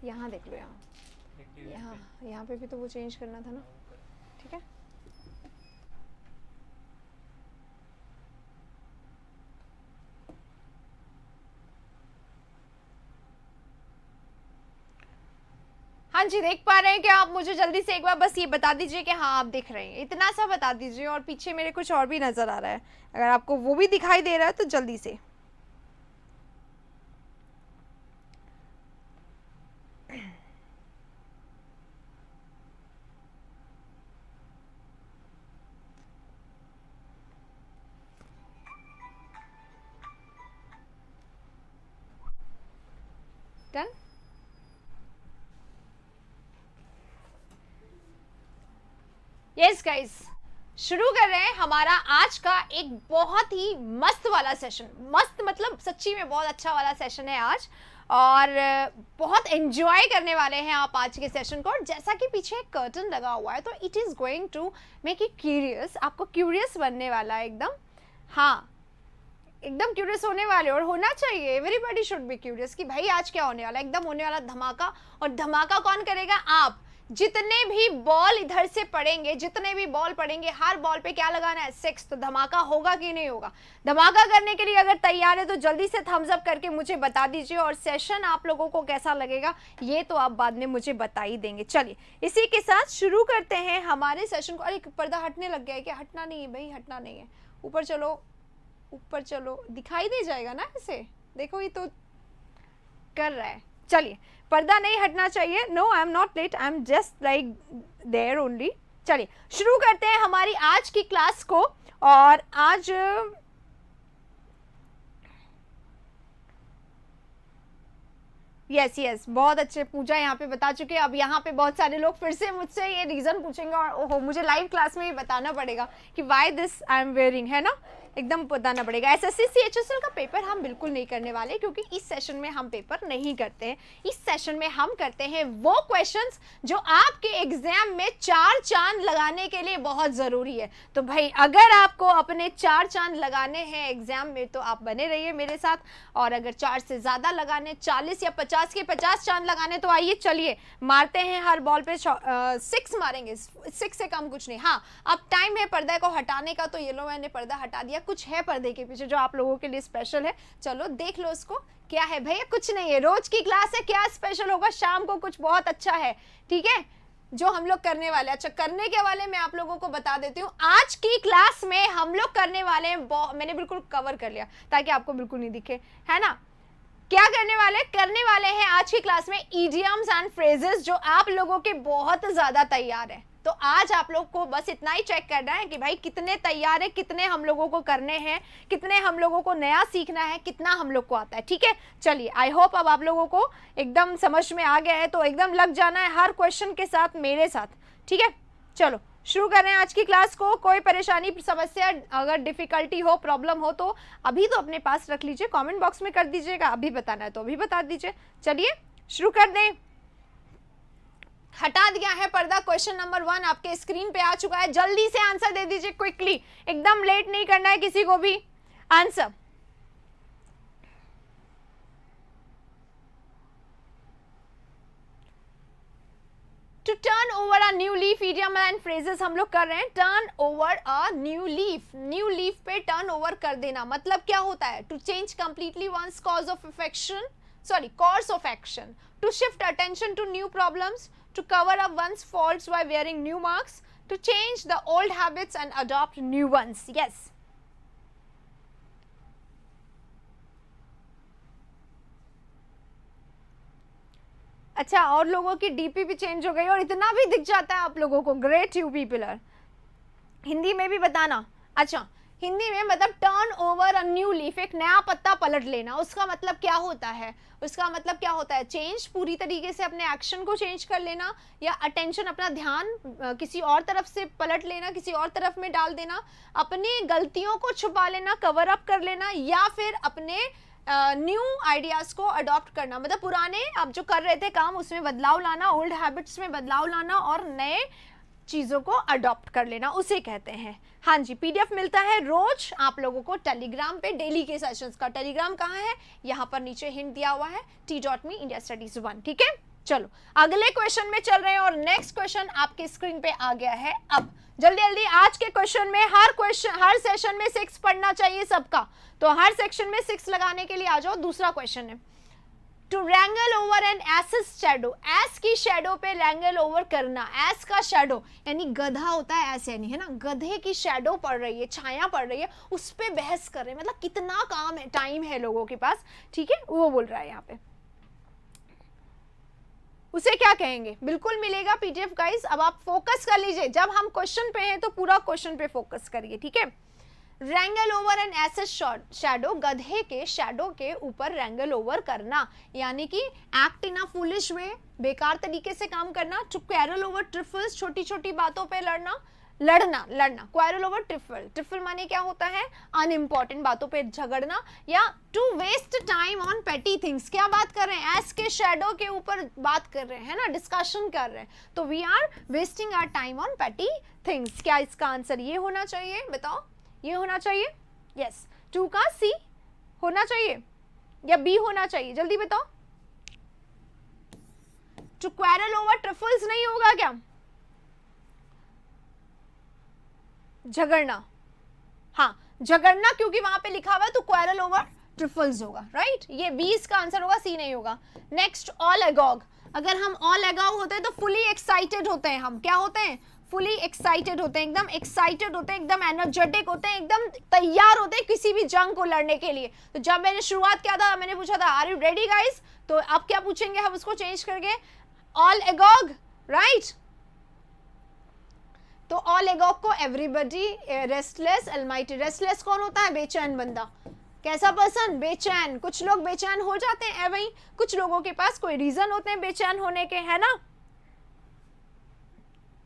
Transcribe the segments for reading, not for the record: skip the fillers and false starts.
यहाँ देख लो, यहाँ यहाँ पे भी तो वो चेंज करना था ना, ठीक है। हाँ जी, देख पा रहे हैं क्या आप? मुझे जल्दी से एक बार बस ये बता दीजिए कि हाँ आप दिख रहे हैं, इतना सा बता दीजिए। और पीछे मेरे कुछ और भी नजर आ रहा है, अगर आपको वो भी दिखाई दे रहा है तो जल्दी से। डन। यस गाइस, शुरू कर रहे हैं हमारा आज का एक बहुत ही मस्त वाला सेशन। मस्त मतलब सच्ची में बहुत अच्छा वाला सेशन है आज, और बहुत एंजॉय करने वाले हैं आप आज के सेशन को। और जैसा कि पीछे एक कर्टन लगा हुआ है तो it is going to make you curious, आपको क्यूरियस बनने वाला है एकदम। हाँ, एकदम क्यूरियस होने वाले, और होना चाहिए, एवरीबॉडी शुड बी क्यूरियस कि भाई आज क्या होने वाला है। एकदम होने वाला धमाका। और धमाका कौन करेगा? आप। जितने भी बॉल इधर से पड़ेंगे, जितने भी बॉल पड़ेंगे, हर बॉल पे क्या लगाना है? 6। तो धमाका होगा कि नहीं होगा? धमाका करने के लिए अगर तैयार है तो जल्दी से थम्स अप करके मुझे बता दीजिए। और सेशन आप लोगों को कैसा लगेगा ये तो आप बाद में मुझे बता ही देंगे। चलिए इसी के साथ शुरू करते हैं हमारे सेशन को। अरे पर्दा हटने लग गया है क्या? हटना नहीं है भाई, हटना नहीं है। ऊपर चलो, ऊपर चलो, दिखाई दे जाएगा ना ऐसे। देखो ये तो कर रहा है। चलिए, पर्दा नहीं हटना चाहिए। No, I am not late, I am just like there only. चलिए शुरू करते हैं हमारी आज की क्लास को। और आज यस यस, बहुत अच्छे पूजा यहाँ पे बता चुके हैं। अब यहाँ पे बहुत सारे लोग फिर से मुझसे ये रीजन पूछेंगे, और ओहो मुझे लाइव क्लास में ही बताना पड़ेगा कि why this I am wearing, है ना, एकदम बताना पड़ेगा। एसएससी सीएचएसएल का पेपर हम बिल्कुल नहीं करने वाले, क्योंकि इस सेशन में हम पेपर नहीं करते हैं। इस सेशन में हम करते हैं वो क्वेश्चंस जो आपके एग्जाम में 4 चांद लगाने के लिए बहुत जरूरी है। तो भाई अगर आपको अपने 4 चांद लगाने हैं एग्जाम में तो आप बने रहिए मेरे साथ। और अगर 4 से ज्यादा लगाने, 40 या 50 के 50 चांद लगाने, तो आइए चलिए मारते हैं। हर बॉल पे 6 मारेंगे, 6 से कम कुछ नहीं। हाँ, अब टाइम है पर्दा को हटाने का, तो ये लो मैंने पर्दा हटा दिया। कुछ है पर्दे के पीछे जो आप लोगों के लिए स्पेशल है, चलो देख लो उसको। क्या है भैया? कुछ नहीं है, रोज की क्लास है, क्या स्पेशल होगा? शाम को कुछ बहुत अच्छा है, ठीक है, जो हम लोग करने वाले। अच्छा, करने के वाले मैं आप लोगों को बता देती हूँ। आज की क्लास में हम लोग करने वाले हैं, मैंने बिल्कुल कवर कर लिया ताकि आपको बिल्कुल नहीं दिखे, है ना। क्या करने वाले हैं आज की क्लास में? इडियम्स एंड फ्रेजेस, जो आप लोगों के बहुत ज्यादा तैयार है। तो आज आप लोग को बस इतना ही चेक करना है कि भाई कितने तैयार है, कितने हम लोगों को करने हैं, कितने हम लोगों को नया सीखना है, कितना हम लोग को आता है, ठीक है। चलिए, आई होप अब आप लोगों को एकदम समझ में आ गया है, तो एकदम लग जाना है हर क्वेश्चन के साथ मेरे साथ, ठीक है। चलो शुरू कर रहे हैं आज की क्लास को। कोई परेशानी, समस्या, अगर डिफिकल्टी हो, प्रॉब्लम हो तो अभी तो अपने पास रख लीजिए, कमेंट बॉक्स में कर दीजिएगा। अभी बताना है तो अभी बता दीजिए। चलिए शुरू कर दें। हटा दिया है पर्दा। क्वेश्चन नंबर 1 आपके स्क्रीन पे आ चुका है। जल्दी से आंसर दे दीजिए, क्विकली, एकदम लेट नहीं करना है किसी को भी। Answer to turn over a new leaf, idiom and phrases हम लोग कर रहे हैं। Turn over a new leaf, new leaf पे टर्न ओवर कर देना मतलब क्या होता है? To change completely one's cause of affection, sorry course of action, to shift attention to new problems, to cover up one's faults by wearing new marks, to change the old habits and adopt new ones. Yes. अच्छा, और लोगों की DP भी change हो गई और इतना भी दिख जाता है आप लोगों को। Great you people are. Hindi में भी बताना। अच्छा, हिंदी में मतलब turn over a new leaf, एक नया पत्ता पलट लेना, उसका मतलब क्या होता है? उसका मतलब क्या होता है? चेंज, पूरी तरीके से अपने एक्शन को चेंज कर लेना, या अटेंशन, अपना ध्यान किसी और तरफ से पलट लेना, किसी और तरफ में डाल देना, अपनी गलतियों को छुपा लेना, कवर अप कर लेना, या फिर अपने न्यू आइडियाज को अडॉप्ट करना, मतलब पुराने आप जो कर रहे थे काम उसमें बदलाव लाना, ओल्ड हैबिट्स में बदलाव लाना और नए चीजों को अडॉप्ट कर लेना, उसे कहते हैं। हाँ जी, पीडीएफ मिलता है रोज आप लोगों को टेलीग्राम पे, डेली के सेशंस का। टेलीग्राम कहाँ है? यहाँ पर नीचे हिंट दिया हुआ है, t.me India Studies 1, ठीक है। चलो अगले क्वेश्चन में चल रहे हैं और नेक्स्ट क्वेश्चन आपके स्क्रीन पे आ गया है। अब जल्दी जल्दी आज के क्वेश्चन में, हर सेशन में 6 पढ़ना चाहिए सबका, तो हर सेक्शन में 6 लगाने के लिए आ जाओ। दूसरा क्वेश्चन है to wrangle over an ass shadow, ass की शैडो पे रैंगल ओवर करना। एस का शैडो यानी गधा होता है ऐसे, यानी है ना, गधे की शैडो पड़ रही है, छाया पड़ रही है, उस पे बहस कर रहे हैं। मतलब कितना काम है, टाइम है लोगों के पास, ठीक है, वो बोल रहा है यहाँ पे। उसे क्या कहेंगे? बिल्कुल मिलेगा पीडीएफ गाइस। अब आप फोकस कर लीजिए, जब हम क्वेश्चन पे हैं तो पूरा क्वेश्चन पे फोकस करिए, ठीक है। रैंगल ओवर एन एसेट शैडो, गधे के शैडो के ऊपर रैंगल ओवर करना, यानी कि एक्ट इन अ फूलिश वे, बेकार तरीके से काम करना। टू क्वेरल ओवर ट्रिफल्स, छोटी छोटी बातों पे लड़ना, क्वारल ओवर ट्रिफल, ट्रिफल माने क्या होता है? अनइम्पॉर्टेंट बातों पे झगड़ना। या to waste time on petty things, क्या बात कर रहे हैं? एस के शैडो के ऊपर बात कर रहे हैं, है ना, डिस्कशन कर रहे हैं, तो we are wasting our time on petty things. क्या इसका आंसर ये होना चाहिए? बताओ, ये होना चाहिए? यस, 2 का सी होना चाहिए या बी होना चाहिए? जल्दी बताओ। टू क्वेरल ओवर ट्रिफल्स नहीं होगा क्या? झगड़ना, हाँ झगड़ना, क्योंकि वहां पे लिखा हुआ है तो क्वेरल ओवर ट्रिफल्स होगा, राइट। ये 20 का आंसर होगा, सी नहीं होगा। नेक्स्ट ऑल एगॉग, अगर हम ऑल एगॉग होते हैं तो फुली एक्साइटेड होते हैं हम। क्या होते हैं? फुली एक्साइटेड होते हैं, एकदम एक्साइटेड होते हैं, एकदम एनर्जेटिक होते हैं, एकदम तैयार होते हैं किसी भी जंग को लड़ने के लिए। तो जब मैंने शुरुआत किया था, मैंने पूछा था आर यू रेडी गाइस, तो अब क्या पूछेंगे हम उसको चेंज करके? All agog, right. तो ऑल एगॉग को एवरीबडी, रेस्टलेस, अलमाइटी। रेस्टलेस कौन होता है? बेचैन बंदा। कैसा पर्सन? बेचैन। कुछ लोग बेचैन हो जाते हैं, वही कुछ लोगों के पास कोई रीजन होते हैं बेचैन होने के, है ना।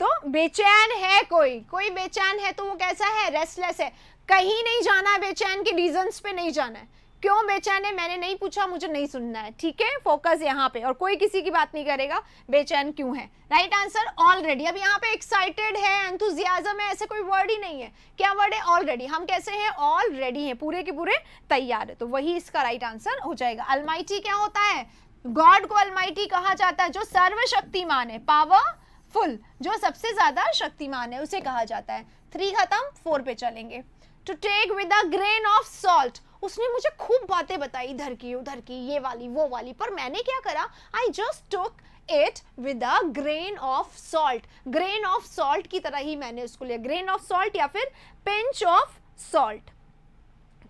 तो बेचैन है कोई बेचैन है तो वो कैसा है? रेस्टलेस है। कहीं नहीं जाना है, बेचैन के रीजंस पे नहीं जाना है। क्यों बेचैन है मैंने नहीं पूछा, मुझे नहीं सुनना है, ठीक है। फोकस यहाँ पे, और कोई किसी की बात नहीं करेगा बेचैन क्यों है। Right answer already. अब यहाँ पे एक्साइटेड है, एंथुजियाज्म है, ऐसे कोई वर्ड ही नहीं है। क्या वर्ड है? ऑलरेडी। हम कैसे हैं? ऑलरेडी हैं, पूरे के पूरे तैयार है, तो वही इसका राइट आंसर हो जाएगा। अलमाइटी क्या होता है? गॉड को अलमाइटी कहा जाता है, जो सर्वशक्तिमान है, पावरफुल, जो सबसे ज्यादा शक्तिमान है, उसे कहा जाता है। 3 खत्म, 4 पे चलेंगे। To take with a grain of salt, उसने मुझे खूब बातें बताई, इधर की उधर की, ये वाली वो वाली, पर मैंने क्या करा? I just took it with a grain of salt. Grain of salt की तरह ही मैंने उसको लिया, ग्रेन ऑफ सॉल्ट या फिर पिंच ऑफ सॉल्ट,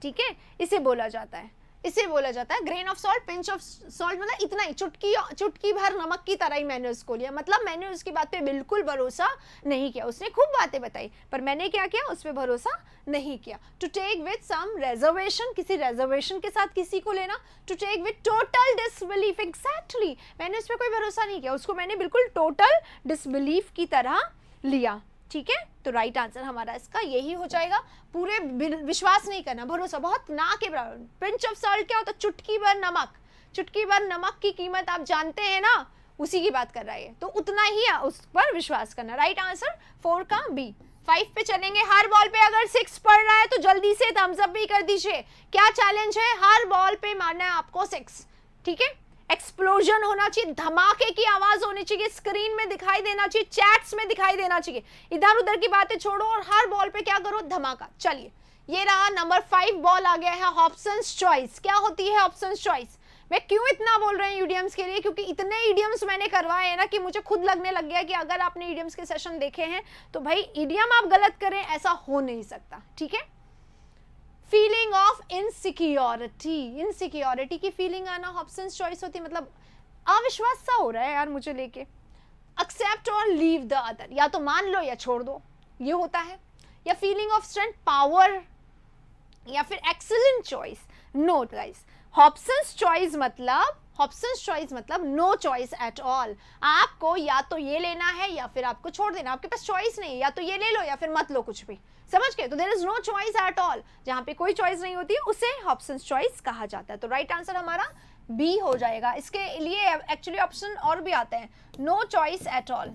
ठीक है, इसे बोला जाता है, इसे बोला जाता है grain of salt, pinch of salt, मतलब इतना ही, चुटकी भर नमक की तरह ही मैंने उसको लिया। मतलब मैंने उसकी बात पे बिल्कुल भरोसा नहीं किया। उसने खूब बातें बताई, पर मैंने क्या किया? उस पर भरोसा नहीं किया। To take with some reservation, किसी रेजर्वेशन के साथ किसी को लेना। To take with total disbelief, exactly, मैंने उस पर कोई भरोसा नहीं किया, उसको मैंने बिल्कुल टोटल डिसबिलीफ की तरह लिया, ठीक है। तो राइट आंसर हमारा इसका यही हो जाएगा। पूरे विश्वास नहीं करना, भरोसा बहुत ना के बराबर। पिंच ऑफ सॉल्ट क्या होता है? चुटकी भर नमक। चुटकी भर नमक की कीमत आप जानते हैं ना, उसी की बात कर रहा है, तो उतना ही उस पर विश्वास करना। राइट आंसर 4 का बी। 5 पे चलेंगे। हर बॉल पे अगर 6 पड़ रहा है तो जल्दी से थम्स अप भी कर दीजिए। क्या चैलेंज है? हर बॉल पे मारना है आपको 6, ठीक है। एक्सप्लोजन होना चाहिए, धमाके की आवाज होनी चाहिए, स्क्रीन में दिखाई देना चाहिए, चैट्स में दिखाई देना चाहिए। इधर उधर की बातें छोड़ो और हर बॉल पे क्या करो? धमाका। चलिए, ये रहा नंबर 5 बॉल आ गया है। ऑप्शंस चॉइस, क्या होती है ऑप्शंस चॉइस? मैं क्यों इतना बोल रहे हैं इडियम्स के लिए? क्योंकि इतने इडियम्स मैंने करवाए हैं ना कि मुझे खुद लगने लग गया कि अगर आपने इडियम्स के सेशन देखे हैं तो भाई इडियम आप गलत करें ऐसा हो नहीं सकता, ठीक है। फीलिंग ऑफ इनसिक्योरिटी, इनसिक्योरिटी की फीलिंग आना ऑप्शंस चॉइस होती है, मतलब अविश्वास सा हो रहा है यार मुझे लेके। एक्सेप्ट और लीव द अदर, या तो मान लो या छोड़ दो, ये होता है। या फीलिंग ऑफ स्ट्रेंथ, पावर, या फिर excellent choice. Note guys, options choice मतलब नो चॉइस एट ऑल। आपको या तो ये लेना है या फिर आपको छोड़ देना, आपके पास चॉइस नहीं है, या तो ये ले लो या फिर मत लो, कुछ भी, समझ गए। तो there is no choice at all, जहां पे कोई चॉइस नहीं होती उसे ऑप्शंस चॉइस कहा जाता है। तो राइट आंसर हमारा बी हो जाएगा। इसके लिए एक्चुअली ऑप्शन और भी आते हैं, नो चॉइस एट ऑल,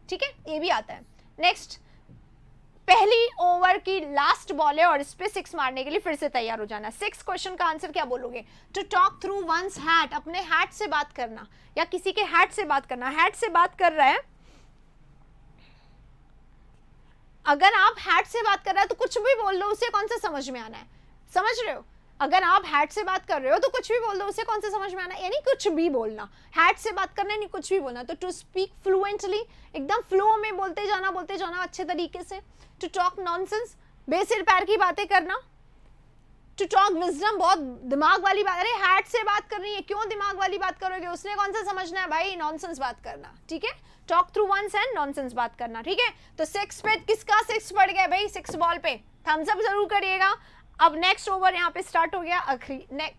ठीक है, ये भी आता है। नेक्स्ट, पहली ओवर की लास्ट बॉल है और इस पे 6 मारने के लिए फिर से तैयार हो जाना। 6 क्वेश्चन का आंसर क्या बोलोगे? To talk through one's hat, अपने हैट से बात करना या किसी के हैट से बात करना। हैट से बात कर रहा है, अगर आप हैट से बात कर रहे हो तो कुछ भी बोल दो, उसे कौन सा समझ में आना है? समझ रहे हो? अगर आप हैट से बात कर रहे हो तो कुछ भी बोल दो, उसे कौन सा समझ में आना है? यानी कुछ भी बोलना। हैट से बात करना नहीं, कुछ भी बोलना। तो टू स्पीक फ्लुएंटली, एकदम फ्लो में बोलते जाना अच्छे तरीके से। टू टॉक नॉनसेंस, बेसिर पैर की बातें करना। टू टॉक विजडम, बहुत दिमाग वाली बात। अरे हैट से बात कर रही है, क्यों दिमाग वाली बात करोगे? उसने कौन सा समझना है भाई? नॉनसेंस बात करना, ठीक है? Talk through once and nonsense बात करना, ठीक है? तो 6 पे किसका 6 पड़ गया भाई? 6 बॉल पे थम्स अप जरूर करिएगा। अब नेक्स्ट ओवर यहाँ पे स्टार्ट हो गया।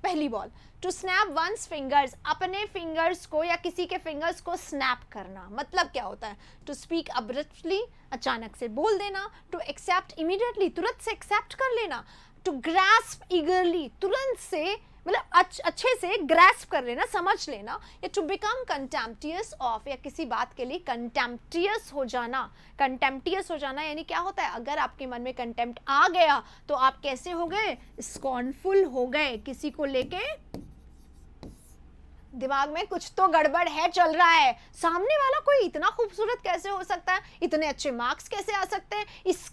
पहली ball, to snap one's fingers, अपने फिंगर्स को या किसी के फिंगर्स को स्नैप करना। मतलब क्या होता है? टू स्पीक अब्रप्टली, अचानक से बोल देना। टू एक्सेप्ट इमीडिएटली, तुरंत से एक्सेप्ट कर लेना। टू ग्रास्प ईगरली, तुरंत से मतलब अच्छे से ग्रास्प कर लेना, समझ लेना। या टू बिकम कंटेम्प्टियस ऑफ, या किसी बात के लिए कंटेम्प्टियस हो जाना। कंटेम्प्टियस हो जाना यानी क्या होता है? अगर आपके मन में कंटेम्प्ट आ गया तो आप कैसे हो गए? स्कॉर्नफुल हो गए। किसी को लेके दिमाग में कुछ तो गड़बड़ है, चल रहा है। सामने वाला कोई इतना खूबसूरत कैसे हो सकता है? इतने अच्छे मार्क्स कैसे आ सकते हैं?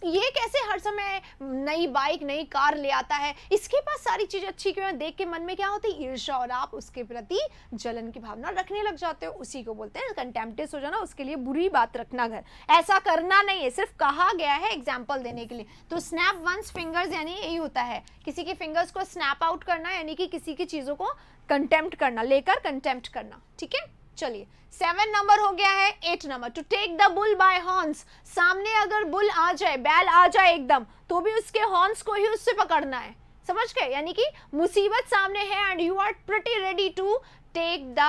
ये कैसे हर समय नई बाइक नई कार ले आता है? इसके पास सारी चीजें अच्छी क्यों है? देख के मन में क्या होती है? ईर्ष्या, और आप उसके प्रति जलन की भावना रखने लग जाते हो। उसी को बोलते हैं कंटेम्प्टियस हो जाना। उसके लिए बुरी बात रखना घर, ऐसा करना नहीं है, सिर्फ कहा गया है एग्जाम्पल देने के लिए। तो स्नैप वंस फिंगर्स यानी यही होता है, किसी के फिंगर्स को स्नैप आउट करना, यानी कि किसी की चीजों को कंटेम्प्ट करना, लेकर कंटेम्प्ट करना, ठीक है? चलिए 7 नंबर हो गया है। 8 number, to take the bull by horns, सामने अगर बुल आ जाए, बैल आ जाए एकदम, तो भी उसके हॉर्न्स को ही उससे पकड़ना है। समझ गए? यानी कि मुसीबत सामने है and you are pretty ready to take the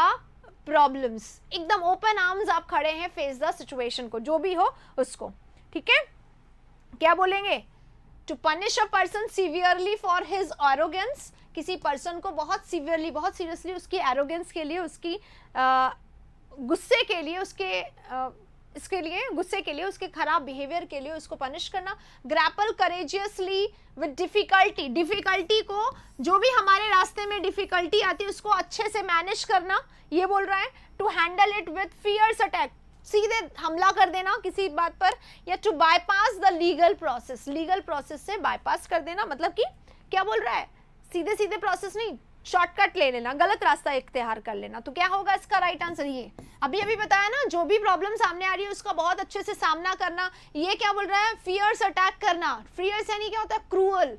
problems, एकदम ओपन आर्म्स आप खड़े हैं, फेस द सिचुएशन को, जो भी हो उसको, ठीक है? क्या बोलेंगे? To punish a person severely for his arrogance, किसी पर्सन को बहुत सीवियरली, बहुत सीरियसली उसकी एरोगेंस के लिए, उसकी गुस्से के लिए, इसके लिए गुस्से के लिए, उसके खराब बिहेवियर के लिए उसको पनिश करना। Grapple courageously with difficulty, difficulty को, जो भी हमारे रास्ते में डिफिकल्टी आती है उसको अच्छे से मैनेज करना, ये बोल रहा है। To handle it with fierce attack, सीधे हमला कर देना किसी बात पर। या to bypass the legal process, legal process से बाईपास कर देना। मतलब कि क्या बोल रहा है? सीधे सीधे प्रोसेस नहीं, शॉर्टकट ले लेना, गलत रास्ता इख्तियार कर लेना। तो क्या होगा इसका राइट आंसर? ये अभी बताया ना, जो भी प्रॉब्लम सामने आ रही है उसका बहुत अच्छे से सामना करना। ये क्या बोल रहा है? फियर्स अटैक करना। फियर्स यानी क्या होता है? क्रूअल,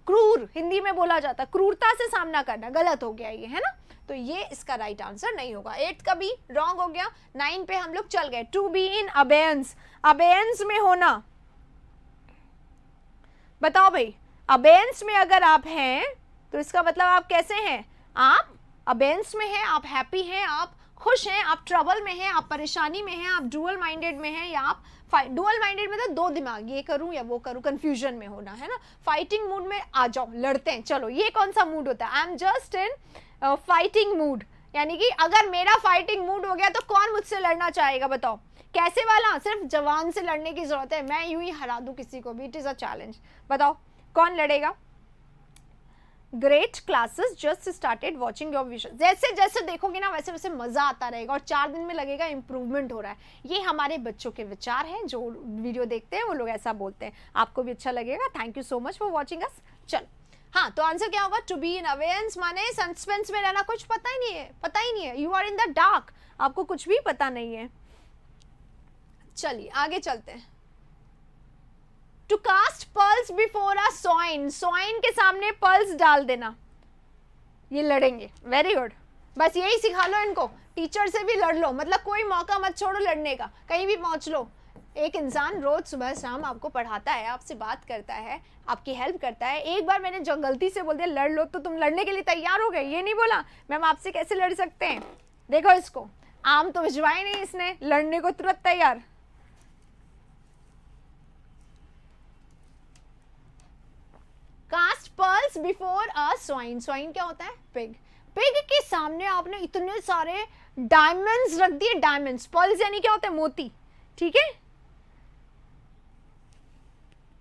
क्रूर हिंदी में बोला जाता है, क्रूरता से सामना करना। गलत हो गया ये, है ना? तो ये इसका राइट आंसर नहीं होगा। 8 का भी रॉन्ग हो गया। 9 पे हम लोग चल गए। To be in abeyance, abeyance में होना। बताओ भाई, अबेयंस में अगर आप हैं तो इसका मतलब आप कैसे हैं? आप अबेयंस में हैं, आप हैप्पी हैं, आप खुश हैं, आप ट्रबल में हैं, आप परेशानी में हैं, आप डुअल माइंडेड में हैं, या आप डुअल माइंडेड में तो दो दिमाग, ये करूं या वो करूं, कंफ्यूजन में होना, है ना? फाइटिंग मूड में आ जाओ, लड़ते हैं। चलो, ये कौन सा मूड होता है? आई am just in fighting mood, यानी कि अगर मेरा फाइटिंग मूड हो गया तो कौन मुझसे लड़ना चाहेगा? बताओ कैसे वाला? सिर्फ जवान से लड़ने की जरूरत है, मैं यूं ही हरा दूं किसी को भी, इट इज अ चैलेंज। बताओ कौन लड़ेगा? Great, classes just started watching your vision, जैसे जैसे देखोगे ना वैसे वैसे मजा आता रहेगा और 4 दिन में लगेगा इंप्रूवमेंट हो रहा है। ये हमारे बच्चों के विचार हैं, जो वीडियो देखते हैं वो लोग ऐसा बोलते हैं। आपको भी अच्छा लगेगा। Thank you so much for watching us. चल, हाँ, तो आंसर क्या होगा? टू बी इन अवेयरनेस माने सस्पेंस में रहना, कुछ पता ही नहीं है, पता ही नहीं है। You are in the dark, आपको कुछ भी पता नहीं है। चलिए आगे चलते हैं। To cast pearls before a swine, swine के सामने पर्ल्स डाल देना, ये लड़ेंगे। वेरी गुड, बस यही सिखा लो इनको। टीचर से भी लड़ लो, मतलब कोई मौका मत छोड़ो लड़ने का, कहीं भी पहुंच लो। एक इंसान रोज सुबह शाम आपको पढ़ाता है, आपसे बात करता है, आपकी हेल्प करता है। एक बार मैंने जो गलती से बोल दिया लड़ लो तो तुम लड़ने के लिए तैयार हो गए, ये नहीं बोला मैम आपसे कैसे लड़ सकते हैं। देखो इसको, आम तो भिजवाई नहीं इसने, लड़ने को तुरंत तैयार। Cast pearls before a swine, swine क्या होता है? पिग। पिग के सामने आपने इतने सारे डायमंड्स रख दिए, डायमंड्स। पर्ल्स यानी क्या होता है? मोती, ठीक है?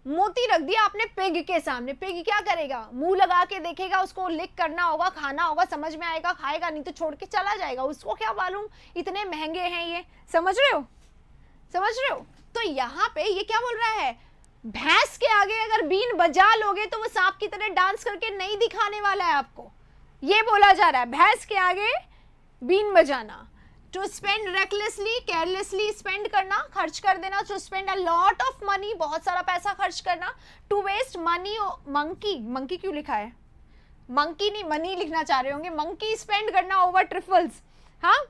मोती रख दिया आपने पिग के सामने, पिग क्या करेगा, मुंह लगा के देखेगा, उसको लिक करना होगा, खाना होगा, समझ में आएगा, खाएगा, नहीं तो छोड़ के चला जाएगा, उसको क्या मालूम इतने महंगे हैं ये, समझ रहे हो, समझ रहे हो। तो यहाँ पे ये क्या बोल रहा है, भैंस के आगे अगर बीन बजा लोगे तो वो सांप की तरह डांस करके नहीं दिखाने वाला है आपको, ये बोला जा रहा है, भैंस के आगे बीन बजाना। To spend recklessly, carelessly spend करना, खर्च कर देना, to spend a lot of money, बहुत सारा पैसा खर्च करना, to waste money, monkey, monkey क्यों लिखा है, मंकी नहीं मनी लिखना चाह रहे होंगे, मंकी स्पेंड करना ओवर ट्रिफल्स, हाँ,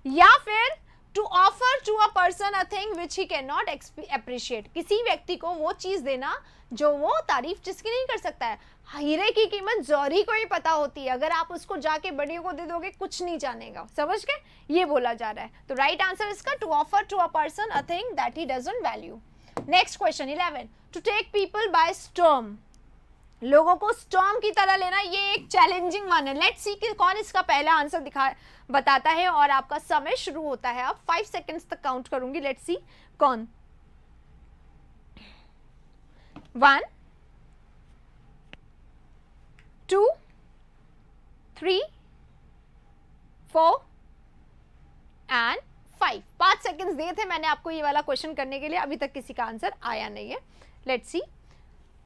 या फिर to offer to a person a thing which he can not appreciate, किसी व्यक्ति को वो चीज देना जो वो तारीफ जिसकी नहीं कर सकता है। हीरे की कीमत जौहरी को ही पता होती है, अगर आप उसको जाके बड़ियों को दे दोगे कुछ नहीं जानेगा, समझ गए, ये बोला जा रहा है। तो राइट आंसर इसका to offer to a person a thing that he doesn't value. Next question 11, to take people by storm, लोगों को स्टॉर्म की तरह लेना, ये एक चैलेंजिंग वन है। लेट्स सी कि कौन इसका पहला आंसर बताता है, और आपका समय शुरू होता है, अब 5 सेकेंड्स तक काउंट करूंगी, लेट्स सी कौन। 1 2 3 4 एंड 5। 5 सेकेंड्स दिए थे मैंने आपको ये वाला क्वेश्चन करने के लिए, अभी तक किसी का आंसर आया नहीं है। Let's see,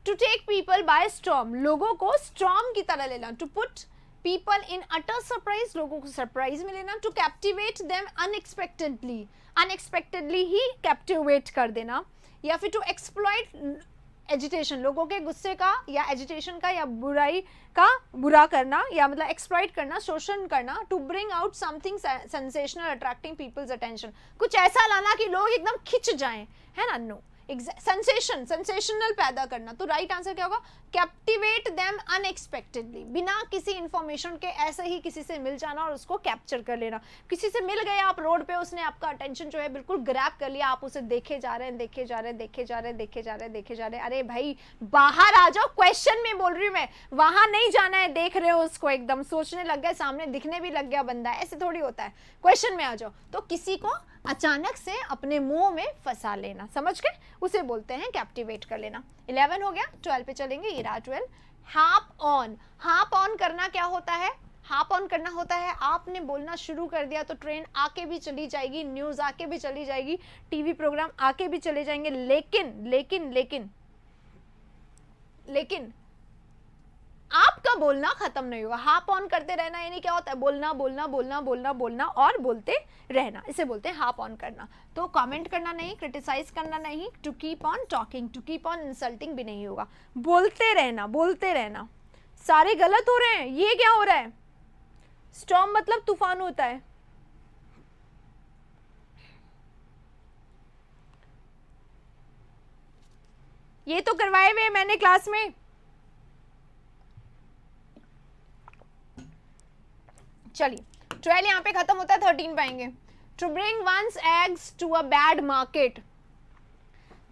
to take people by storm, लोगों को स्टॉर्म की तरह लेना, to put people in utter surprise, लोगों को सरप्राइज में लेना, to captivate them unexpectedly, unexpectedly ही कैप्टिवेट कर देना, या फिर टू एक्सप्लॉइट एजिटेशन, लोगों के गुस्से का या एजिटेशन का या बुराई का बुरा करना, या मतलब एक्सप्लॉइट करना, शोषण करना, to bring out something sensational attracting people's attention, कुछ ऐसा लाना कि लोग एकदम खिंच जाएं, है ना, नो सेंसेशनल पैदा करना। तो राइट आंसर क्या होगा, कैप्टिवेट देम अनएक्सपेक्टेडली, बिना किसी इंफॉर्मेशन के ऐसे ही किसी से मिल जाना और उसको कैप्चर कर लेना। किसी से मिल गए आप रोड पे, उसने आपका अटेंशन जो है बिल्कुल ग्रैब कर लिया, आप उसे देखे जा रहे हैं, देखे जा रहे हैं, देखे जा रहे हैं, देखे जा रहे हैं, देखे जा रहे हैं, अरे भाई बाहर आ जाओ, क्वेश्चन में बोल रही हूँ मैं, वहां नहीं जाना है, देख रहे हो उसको, एकदम सोचने लग गए, सामने दिखने भी लग गया बंदा, ऐसे थोड़ी होता है, क्वेश्चन में आ जाओ। तो किसी को अचानक से अपने मुंह में फंसा लेना, समझ गए, उसे बोलते हैं कैप्टिवेट कर लेना। 11 हो गया, 12 पे चलेंगे, ये रहा 12। हाप ऑन, हाप ऑन करना क्या होता है, हाप ऑन करना होता है आपने बोलना शुरू कर दिया तो ट्रेन आके भी चली जाएगी, न्यूज आके भी चली जाएगी, टीवी प्रोग्राम आके भी चले जाएंगे, लेकिन लेकिन लेकिन लेकिन आपका बोलना खत्म नहीं होगा। हाप ऑन करते रहना यानी क्या होता है, बोलना बोलना बोलना बोलना बोलना और बोलते रहना, इसे बोलते हैं हाप ऑन करना। तो कमेंट करना नहीं, क्रिटिसाइज करना नहीं, to keep on talking, to keep on insulting भी नहीं होगा, बोलते रहना, बोलते रहना। सारे गलत हो रहे हैं, ये क्या हो रहा है, स्टॉर्म मतलब तूफान होता है। ये तो करवाए हुए मैंने क्लास में। चलिए 12 यहाँ पे खत्म होता है, 13 पाएंगे। To bring one's eggs to a bad market,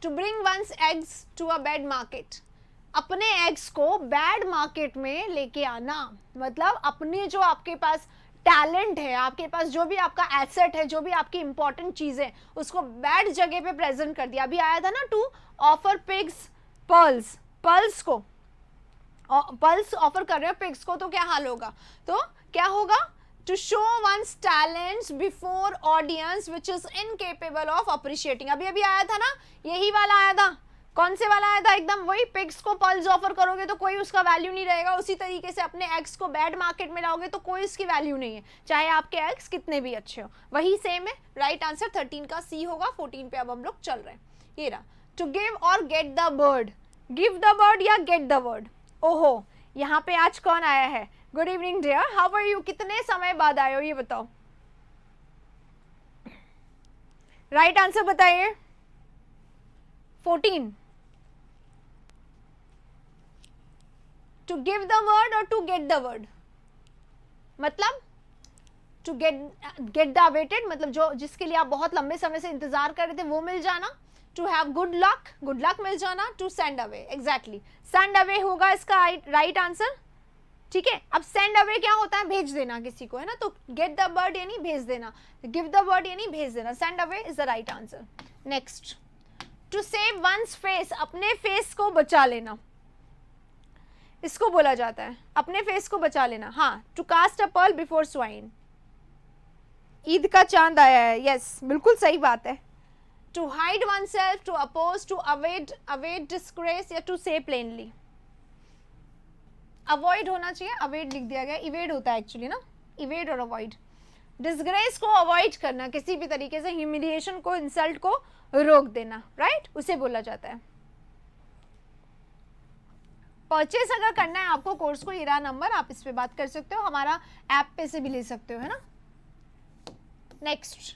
to bring one's eggs to a bad market, अपने एग्स को बैड मार्केट में लेके आना, मतलब अपने जो आपके पास टैलेंट है, आपके पास जो भी आपका एसेट है, जो भी आपकी इंपॉर्टेंट चीजें, उसको बैड जगह पे प्रेजेंट कर दिया। अभी आया था ना, to offer pigs pearls, pearls को पर्ल्स ऑफर कर रहे हो पिग्स को, तो क्या हाल होगा, तो क्या होगा, to show one's talents before audience which is incapable of appreciating. अभी अभी आया था ना, यही वाला आया था, कौन से वाला आया था, एकदम वही, पिग्स को पर्ल्स ऑफर करोगे तो कोई उसका वैल्यू नहीं रहेगा, उसी तरीके से अपने एग्स को बैड मार्केट में लाओगे तो कोई उसकी वैल्यू नहीं है, चाहे आपके एग्स कितने भी अच्छे हो, वही सेम है। राइट आंसर 13 का सी होगा। 14 पे अब हम लोग चल रहे हैं, ये रहा, टू गिव और get the bird, give the bird या गेट द बर्ड। ओहो, यहाँ पे आज कौन आया है, good evening dear, how are you, कितने समय बाद आए हो ये बताओ, राइट आंसर बताइए। 14, टू गिव द वर्ड और टू गेट द वर्ड, मतलब टू गेट द अवेटेड, मतलब जो जिसके लिए आप बहुत लंबे समय से इंतजार कर रहे थे वो मिल जाना, टू हैव गुड लक मिल जाना, to send away, exactly send away होगा इसका राइट आंसर। ठीक है, अब सेंड अवे क्या होता है, भेज देना किसी को, है ना, तो गेट द बर्ड यानी भेज देना, गिव द बर्ड यानी भेज देना, send away is the right answer. Next, to save one's face, अपने फेस को बचा लेना, इसको बोला जाता है, अपने फेस को बचा लेना। हाँ, to cast a pearl before swine, Eid का चांद आया है, यस बिल्कुल सही बात है। To hide oneself, to oppose, to avoid disgrace, या टू से प्लेनली, अवॉइड होना चाहिए, अवॉइड लिख दिया गया, इवेड होता है एक्चुअली ना, इवेड और अवॉइड। डिस्ग्रेस को अवॉइड करना, किसी भी तरीके से ह्यूमिलिएशन को, इंसल्ट को रोक देना, राइट, उसे बोला जाता है। परचेस अगर करना है आपको कोर्स को, ये रहा नंबर, आप इस पे बात कर सकते हो, हमारा ऐप पे से भी ले सकते हो, है ना। नेक्स्ट,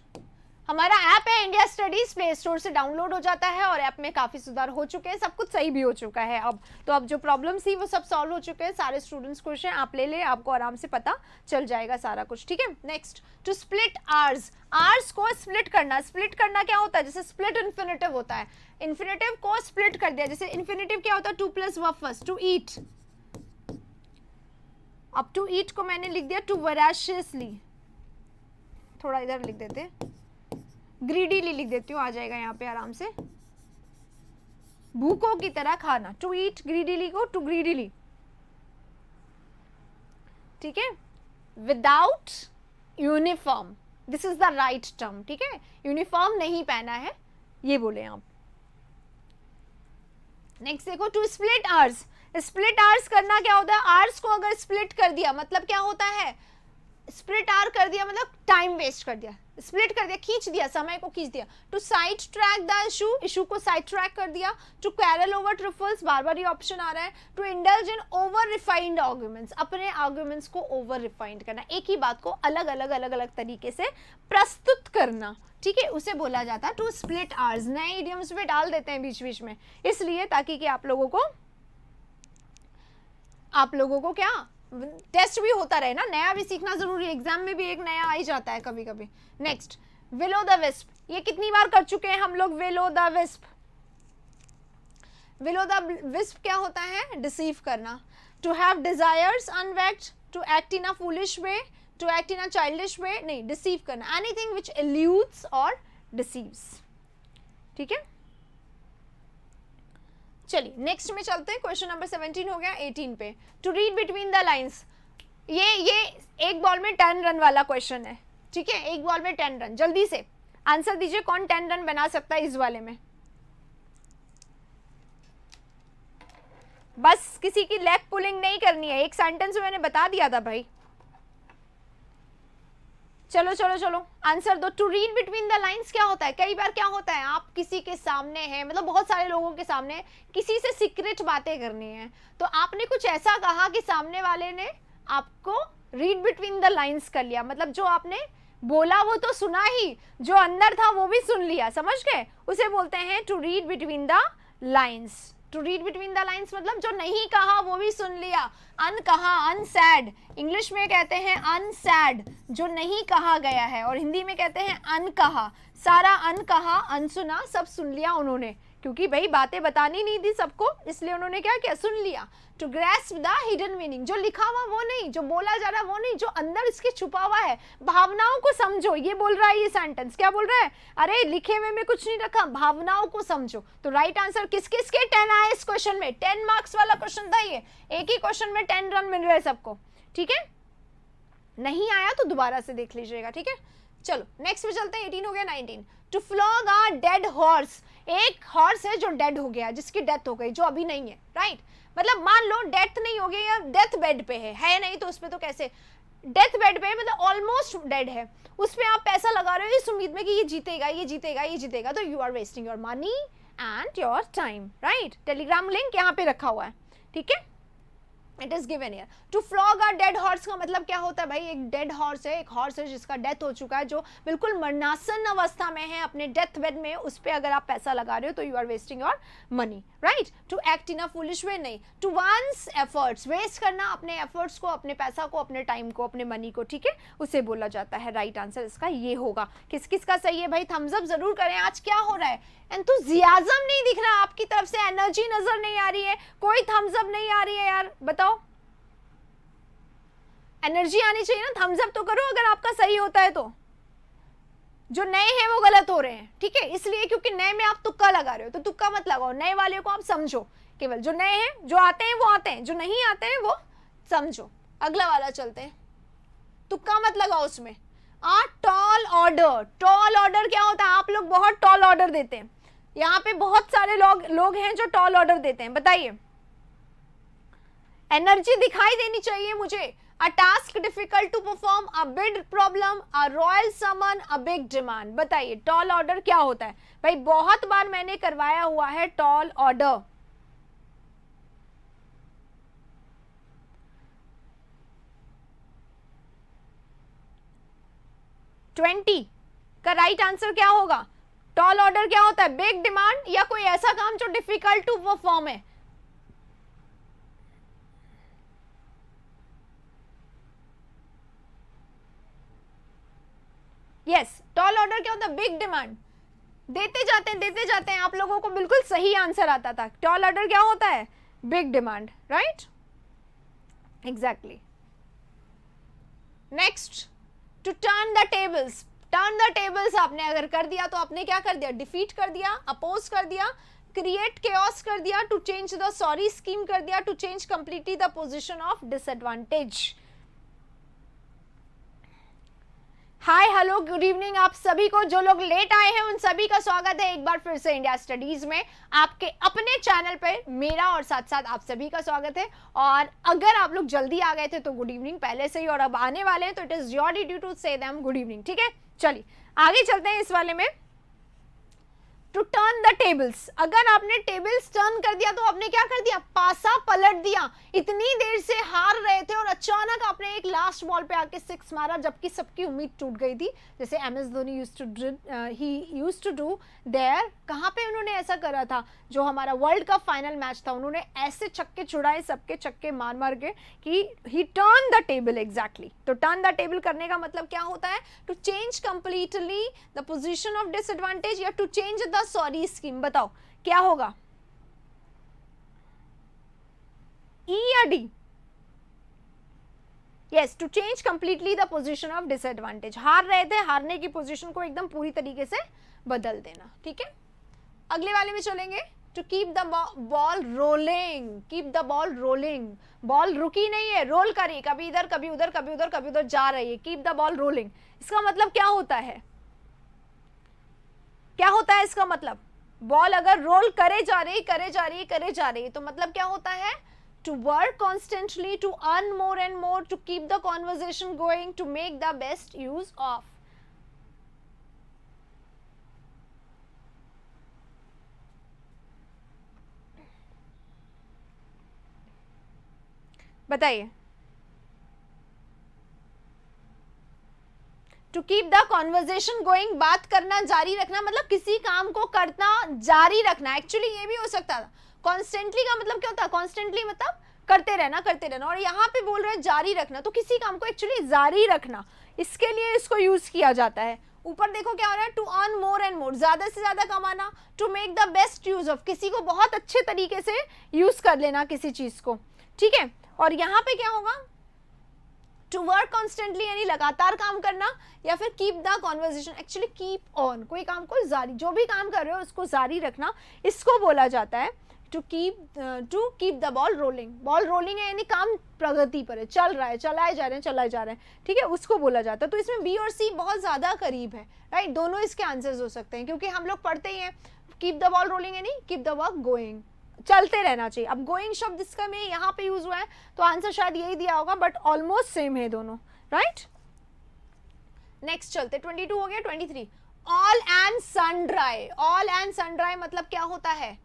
हमारा ऐप है इंडिया स्टडीज, प्ले स्टोर से डाउनलोड हो जाता है और ऐप में काफ़ी सुधार हो चुके हैं, सब कुछ सही भी हो चुका है अब तो। अब जो प्रॉब्लम्स थी वो सब सॉल्व हो चुके हैं, सारे स्टूडेंट्स खुश हैं, आप ले ले, आपको आराम से पता चल जाएगा सारा कुछ, ठीक है। Next, to split hours, hours को स्प्लिट करना, स्प्लिट करना क्या होता है, जैसे स्प्लिट इन्फिनेटिव होता है, इन्फिनेटिव को स्प्लिट कर दिया, जैसे इन्फिनेटिव क्या होता है, to plus verb first, to eat, अब टू ईट को मैंने लिख दिया टू वोराशियसली, थोड़ा इधर लिख देते, ग्रीडीली लिख देती हूँ, आ जाएगा यहाँ पे आराम से, भूखों की तरह खाना, टू ईट ग्रीडीली को टू ग्रीडीली, ठीक है। Without uniform, this is the right term, ठीक है, यूनिफॉर्म नहीं पहना है, ये बोले आप। नेक्स्ट देखो, to split hours, split hours करना क्या होता है, आवर्स को अगर स्प्लिट कर दिया मतलब क्या होता है, स्प्लिट आवर कर दिया मतलब टाइम वेस्ट कर दिया, स्प्लिट कर दिया, खींच दिया, समय को खींच दिया। To sidetrack the issue, issue को साइड ट्रैक कर दिया। टू कैरल ओवर ट्रुफल्स, बार बार ये ऑप्शन आ रहा है। To indulge in over refined arguments, अपने आर्गुमेंट्स को ओवर रिफाइंड करना, एक ही बात को अलग अलग तरीके से प्रस्तुत करना, ठीक है, उसे बोला जाता है टू स्प्लिट आवर्स। नए इडियम्स भी डाल देते हैं बीच बीच में, इसलिए ताकि कि आप लोगों को क्या टेस्ट भी होता रहे ना, नया भी सीखना जरूरी है, एग्जाम में भी एक नया आ ही जाता है कभी कभी। नेक्स्ट, विलो द विस्प, ये कितनी बार कर चुके हैं हम लोग, will o' the wisp. Will o' the wisp क्या होता है, डिसीव करना। To have desires unwaked, to act in a foolish way, to act in a childish way, नहीं, डिसीव करना, anything which eludes or deceives, ठीक है। चलिए नेक्स्ट में चलते हैं, क्वेश्चन नंबर 17 हो गया, 18 पे। To read between the lines, ये एक बॉल में 10 रन वाला क्वेश्चन है, ठीक है, एक बॉल में 10 रन, जल्दी से आंसर दीजिए, कौन 10 रन बना सकता है इस वाले में। बस किसी की लेग पुलिंग नहीं करनी है, एक सेंटेंस में मैंने बता दिया था भाई। चलो चलो चलो आंसर दो। To read between the lines क्या होता है, कई बार क्या होता है, आप किसी के सामने हैं, मतलब बहुत सारे लोगों के सामने किसी से सीक्रेट बातें करनी है, तो आपने कुछ ऐसा कहा कि सामने वाले ने आपको रीड बिटवीन द लाइंस कर लिया, मतलब जो आपने बोला वो तो सुना ही, जो अंदर था वो भी सुन लिया, समझ गए, उसे बोलते हैं to read between the lines. To read between the lines मतलब जो नहीं कहा वो भी सुन लिया, अनकहा, अनसैड, इंग्लिश में कहते हैं अनसैड, जो नहीं कहा गया है, और हिंदी में कहते हैं अनकहा, सारा अनकहा अनसुना सब सुन लिया उन्होंने, क्योंकि भाई बातें बतानी नहीं थी सबको, इसलिए उन्होंने क्या किया, सुन लिया। To grasp the hidden meaning, जो लिखा हुआ वो नहीं, जो बोला जा रहा वो नहीं, जो अंदर इसके छुपा हुआ है, भावनाओं को समझो, ये बोल रहा है ये सेंटेंस, क्या बोल रहा है, अरे लिखे हुए में कुछ नहीं रखा, भावनाओं को समझो। तो राइट आंसर किस किस के 10 आए इस क्वेश्चन में, 10 मार्क्स वाला क्वेश्चन था ये, एक ही क्वेश्चन में 10 रन मिल रहे सबको, ठीक है, नहीं आया तो दोबारा से देख लीजिएगा, ठीक है। चलो नेक्स्ट पे चलते हैं, 18 हो गया, 19। To flog a dead horse, एक हॉर्स है जो डेड हो गया, जिसकी डेथ हो गई, जो अभी नहीं है, राइट, मतलब मान लो डेथ नहीं हो गई या डेथ बेड पे है नहीं, तो उस पे तो कैसे, डेथ बेड पे मतलब ऑलमोस्ट डेड है, उस पे आप पैसा लगा रहे हो इस उम्मीद में कि ये जीतेगा ये जीतेगा ये जीतेगा, तो you are wasting your money and your time, right. Telegram link यहाँ पे रखा हुआ है, ठीक है, it is given here. To flog a dead horse का मतलब क्या होता है भाई, एक डेड हॉर्स है, एक हॉर्स है जिसका डेथ हो चुका है, जो बिल्कुल मरणासन अवस्था में है, अपने डेथ बेड में, उस पर अगर आप पैसा लगा रहे हो तो you are wasting your money, right. To act in a foolish way नहीं, टू वंस एफर्ट्स, वेस्ट करना अपने एफर्ट्स को, अपने पैसा को, अपने टाइम को, अपने मनी को, ठीक है, उसे बोला जाता है। राइट आंसर इसका ये होगा। किस किस का सही है भाई, थम्स अप जरूर करें। आज क्या हो रहा है, एंथुसियाज्म नहीं दिख रहा आपकी तरफ से, एनर्जी नजर नहीं आ रही है, कोई थम्स अप नहीं आ रही है यार, बताओ, एनर्जी आनी चाहिए ना, थम्स अप तो करो अगर आपका सही होता है तो। जो नए हैं वो गलत हो रहे हैं, ठीक है, इसलिए क्योंकि नए में आप तुक्का लगा रहे हो, तो तुक्का मत लगाओ, नए वाले को आप समझो, केवल जो नए हैं, जो आते हैं वो आते हैं, जो नहीं आते हैं वो समझो। अगला वाला चलते हैं, तुक्का मत लगाओ उसमें। टॉल ऑर्डर, टॉल ऑर्डर क्या होता है? आप लोग बहुत टॉल ऑर्डर देते हैं, यहाँ पे बहुत सारे लोग हैं जो टॉल ऑर्डर देते हैं, बताइए। एनर्जी दिखाई देनी चाहिए मुझे। A task difficult to perform, a bid problem, a royal summon, a big demand। बताइए टॉल ऑर्डर क्या होता है? भाई बहुत बार मैंने करवाया हुआ है टॉल ऑर्डर। ट्वेंटी का राइट आंसर क्या होगा? टॉल ऑर्डर क्या होता है? बिग डिमांड या कोई ऐसा काम जो डिफिकल्ट टू परफॉर्म है। यस, टॉल ऑर्डर क्या होता है? Big demand. देते जाते हैं, आप लोगों को बिल्कुल सही आंसर आता था। टॉल ऑर्डर क्या होता है? Big demand, right, exactly. Next, to turn the tables. Turn the tables आपने अगर कर दिया तो आपने क्या कर दिया? डिफीट कर दिया, अपोज कर दिया, क्रिएट केओस कर दिया, to change the sorry scheme कर दिया, to change completely the position of disadvantage. Hi hello good evening आप सभी को। जो लोग लेट आए हैं उन सभी का स्वागत है एक बार फिर से इंडिया स्टडीज में, आपके अपने चैनल पर। मेरा और साथ साथ आप सभी का स्वागत है। और अगर आप लोग जल्दी आ गए थे तो गुड इवनिंग पहले से ही, और अब आने वाले हैं तो it is your duty to say them good evening, ठीक है। चलिए आगे चलते हैं इस वाले में। टू टर्न द टेबल्स, अगर आपने टेबल्स टर्न कर दिया तो आपने क्या कर दिया? पासा पलट दिया। इतनी देर से हार रहे थे और अचानक आपने एक लास्ट बॉल पे आके सिक्स मारा, जबकि सबकी उम्मीद टूट गई थी, जैसे MS Dhoni used to do there. कहाँ पे उन्होंने ऐसा करा था? जो हमारा वर्ल्ड कप फाइनल मैच था, उन्होंने ऐसे छक्के छुड़ाए, सबके छक्के मार मार के, कि he turn the table exactly. तो टर्न द टेबल करने का मतलब क्या होता है? To change completely the position of disadvantage या to change the sorry scheme. बताओ क्या होगा? ई या D? Yes, to change completely the position of disadvantage. हार रहे थे, हारने की पोजीशन को एकदम पूरी तरीके से बदल देना, ठीक है। अगले वाले में चलेंगे। To keep the ball rolling, keep the ball rolling. Ball रुकी नहीं है, रोल करी, कभी इधर कभी उधर, कभी उधर कभी उधर जा रही है। कीप द बॉल रोलिंग, इसका मतलब क्या होता है? क्या होता है इसका मतलब? बॉल अगर रोल करे जा रही है तो मतलब क्या होता है? To work constantly, to earn more and more, to keep the conversation going, to make the best use of. बताइए। To keep the conversation going, बात करना जारी रखना, मतलब किसी काम को करना जारी रखना। एक्चुअली ये भी हो सकता था। कॉन्स्टेंटली का मतलब क्या होता है? कॉन्स्टेंटली मतलब करते रहना, और यहाँ पे बोल रहे हैं जारी रखना, तो किसी काम को एक्चुअली जारी रखना, इसके लिए इसको यूज किया जाता है। ऊपर देखो क्या हो रहा है? To earn more and more, ज्यादा से ज्यादा कमाना। To make the best use of, किसी को बहुत अच्छे तरीके से यूज कर लेना किसी चीज को, ठीक है। और यहाँ पे क्या होगा? टू वर्क कॉन्स्टेंटली यानी लगातार काम करना, या फिर keep the conversation, actually keep on, कोई काम को जारी, जो भी काम कर रहे हो उसको जारी रखना, इसको बोला जाता है to keep the ball rolling. Ball rolling है यानी काम प्रगति पर है, चल रहा है, चलाए जा रहे हैं, ठीक है, उसको बोला जाता है। तो इसमें बी और सी बहुत ज्यादा करीब है, राइट। दोनों इसके आंसर्स हो सकते हैं, क्योंकि हम लोग पढ़ते ही हैं कीप द बॉल रोलिंग यानी कीप द वर्क गोइंग, चलते रहना चाहिए। अब गोइंग शब्द इसका में यहाँ पे यूज हुआ है, तो आंसर शायद यही दिया होगा, बट ऑलमोस्ट सेम है दोनों, राइट। नेक्स्ट चलते, 22 हो गया। 23, all and sundry. All and sundry मतलब क्या होता है?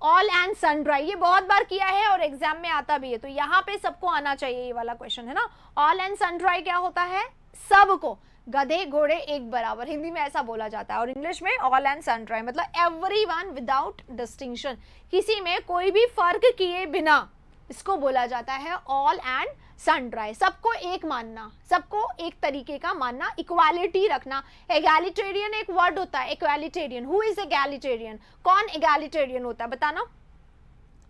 ऑल एंड सन ड्राई, ये बहुत बार किया है और एग्जाम में आता भी है, तो यहाँ पे सबको आना चाहिए, ये वाला क्वेश्चन है ना। ऑल एंड सन ड्राई क्या होता है? सबको, गधे घोड़े एक बराबर, हिंदी में ऐसा बोला जाता है। और इंग्लिश में ऑल एंड सन ड्राई मतलब एवरीवन विदाउट डिस्टिंक्शन, किसी में कोई भी फर्क किए बिना, इसको बोला जाता है ऑल एंड सन ड्राई। सबको एक मानना, सबको एक तरीके का मानना, इक्वालिटी रखना। एगैलिटेरियन एक वर्ड होता है, इक्वालिटेरियन। Who is एगैलिटेरियन? कौन एगैलिटेरियन होता है? बताना।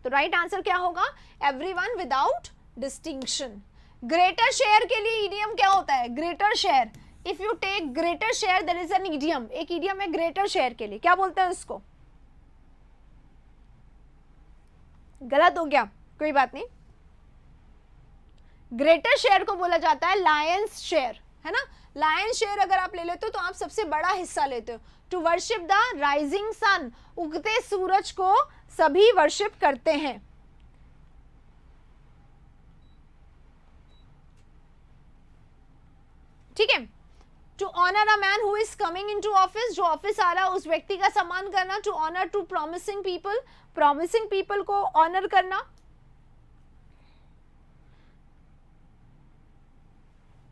तो राइट आंसर क्या होगा? Everyone without distinction. Greater share के लिए इडियम क्या होता है? Greater share if you take greater share, there is an idiom, एक इडियम है ग्रेटर शेयर के लिए, क्या बोलते हैं उसको? गलत हो गया, कोई बात नहीं। ग्रेटर शेयर को बोला जाता है लायंस शेयर, है ना। लायंस शेयर अगर आप ले लेते हो तो आप सबसे बड़ा हिस्सा लेते हो। To worship the rising sun, उगते सूरज को सभी वर्शिप करते हैं। ठीक है। To honour a man who is coming in to office, जो ऑफिस आ रहा है उस व्यक्ति का सम्मान करना। To honour to promising people, promising people को ऑनर करना।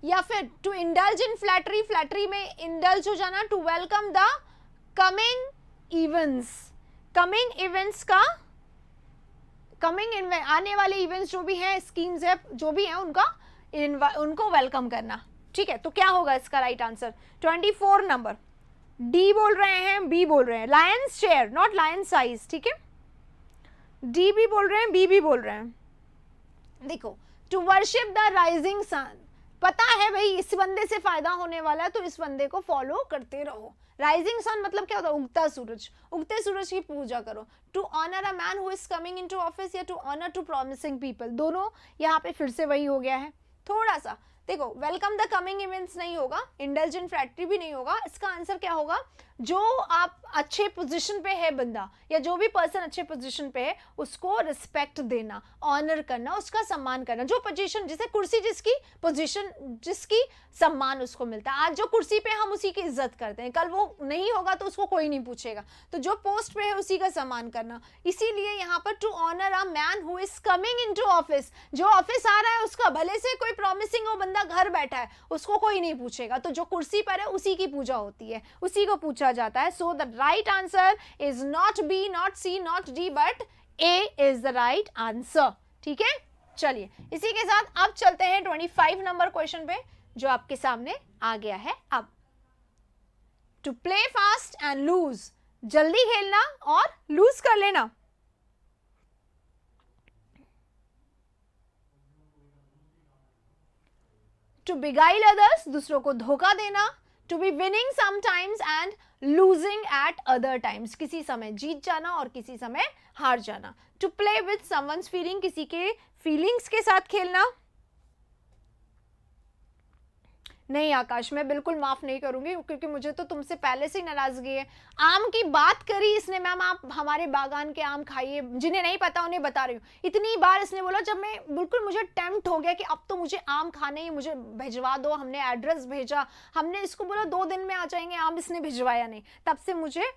या फिर to indulge in flattery, flattery में इंडल्ज हो जाना। To welcome the coming events, coming events का, कमिंग आने वाले इवेंट्स जो भी हैं, स्कीम्स है जो भी हैं, उनको वेलकम करना। ठीक है, तो क्या होगा इसका राइट आंसर? 24 नंबर। डी बोल रहे हैं, बी बोल रहे हैं। Lions share not Lions size, ठीक है। डी भी बोल रहे हैं, बी भी बोल रहे हैं। देखो, to worship the rising sun, पता है भाई इस बंदे से फायदा होने वाला है तो इस बंदे को फॉलो करते रहो। राइजिंग सन मतलब क्या होता है? उगता सूरज, उगते सूरज की पूजा करो। To honour a man who is coming into office या to honour to promising people, दोनों यहाँ पे फिर से वही हो गया है। थोड़ा सा देखो, वेलकम द कमिंग इवेंट्स नहीं होगा, इंडल्जेंट फ्लैटरी भी नहीं होगा। इसका आंसर क्या होगा? जो आप अच्छे पोजीशन पे है बंदा या जो भी पर्सन अच्छे पोजीशन पे है उसको रिस्पेक्ट देना, ऑनर करना, उसका सम्मान करना। जो पोजीशन, जैसे कुर्सी जिसकी, पोजीशन जिसकी, सम्मान उसको मिलता है। आज जो कुर्सी पे हम उसी की इज्जत करते हैं, कल वो नहीं होगा तो उसको कोई नहीं पूछेगा। तो जो पोस्ट पे है उसी का सम्मान करना। इसीलिए यहाँ पर to honour a man who is coming into office, जो ऑफिस आ रहा है उसका, भले से कोई प्रॉमिसिंग हो बंदा घर बैठा है, उसको कोई नहीं पूछेगा। तो जो कुर्सी पर है उसी की पूजा होती है, उसी को पूछा जाता है। So the right answer is not B, not C, not D, but A is the right answer. ठीक है, चलिए इसी के साथ अब चलते हैं 25 नंबर क्वेश्चन पे जो आपके सामने आ गया है। अब to play fast and loose, जल्दी खेलना और लूज कर लेना। टू बिगाइल अदर्स, दूसरों को धोखा देना। To be winning sometimes and losing at other times, किसी समय जीत जाना और किसी समय हार जाना। To play with someone's feeling, किसी के फीलिंग्स के साथ खेलना। नहीं आकाश, मैं बिल्कुल माफ नहीं करूंगी क्योंकि मुझे तो तुमसे पहले से ही नाराजगी है। आम की बात करी इसने, मैम आप हमारे बागान के आम खाइए, जिन्हें नहीं पता उन्हें बता रही हूँ। इतनी बार इसने बोला, जब मैं बिल्कुल मुझे टेम्प्ट हो गया कि अब तो मुझे आम खाने ही, मुझे भिजवा दो। हमने एड्रेस भेजा, हमने इसको बोला 2 दिन में आ जाएंगे आम, इसने भिजवाया नहीं। तब से मुझे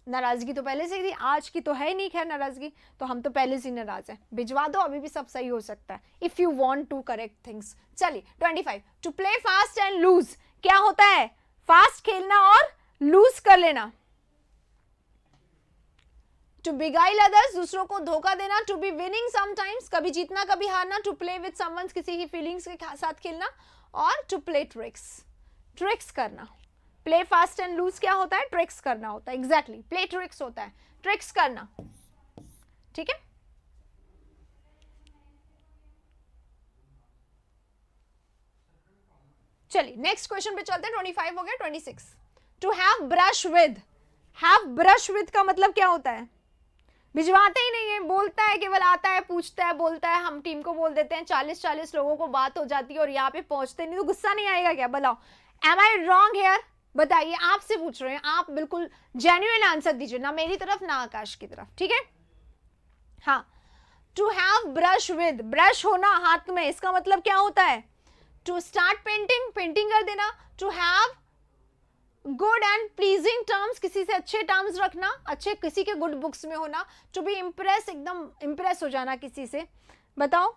नाराजगी तो पहले से ही थी, आज की तो है ही नहीं खैर नाराजगी, तो हम तो पहले से ही नाराज हैं। भिजवा दो, अभी भी सब सही हो सकता है if you want to correct things. चलिए 25, to play fast and loose, क्या होता है? फास्ट खेलना और लूज कर लेना। टू बिगाइल अदर्स, दूसरों को धोखा देना। टू बी विनिंग समटाइम्स, कभी जीतना कभी हारना। टू प्ले विद समवन, किसी की फीलिंग्स के साथ खेलना। और टू प्ले ट्रिक्स, ट्रिक्स करना। प्ले फास्ट एंड लूज क्या होता है? ट्रिक्स करना होता है। एग्जैक्टली, प्ले ट्रिक्स होता है, ट्रिक्स करना। ठीक है, चलिए नेक्स्ट क्वेश्चन पे चलते हैं। 25 हो गया, 26। To have brush with, have brush with का मतलब क्या होता है? भिजवाते ही नहीं है, बोलता है, केवल आता है, पूछता है, बोलता है, हम टीम को बोल देते हैं, 40-40 लोगों को बात हो जाती है और यहाँ पे पहुंचते नहीं, तो गुस्सा नहीं आएगा क्या? बताओ, एम आई रॉन्ग हेयर? बताइए, आपसे पूछ रहे हैं, आप बिल्कुल जेन्युइन आंसर दीजिए, ना मेरी तरफ ना आकाश की तरफ। ठीक है, हाँ। To have brush with, brush होना हाथ में, इसका मतलब क्या होता है? टू स्टार्ट पेंटिंग, पेंटिंग कर देना। To have good and pleasing terms, किसी से अच्छे टर्म्स रखना, अच्छे किसी के गुड बुक्स में होना। टू बी इम्प्रेस, एकदम इम्प्रेस हो जाना किसी से। बताओ,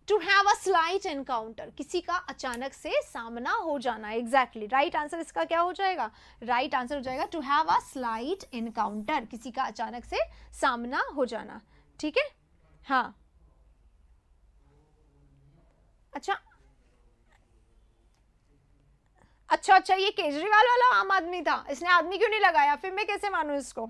to have a slight encounter, किसी का अचानक से सामना हो जाना। एग्जैक्टली, राइट आंसर इसका क्या हो जाएगा? राइट आंसर हो जाएगा to have a slight encounter, किसी का अचानक से सामना हो जाना। ठीक है, हाँ। अच्छा अच्छा अच्छा, ये केजरीवाल वाला आम आदमी था, इसने आदमी क्यों नहीं लगाया? फिर मैं कैसे मानूं इसको?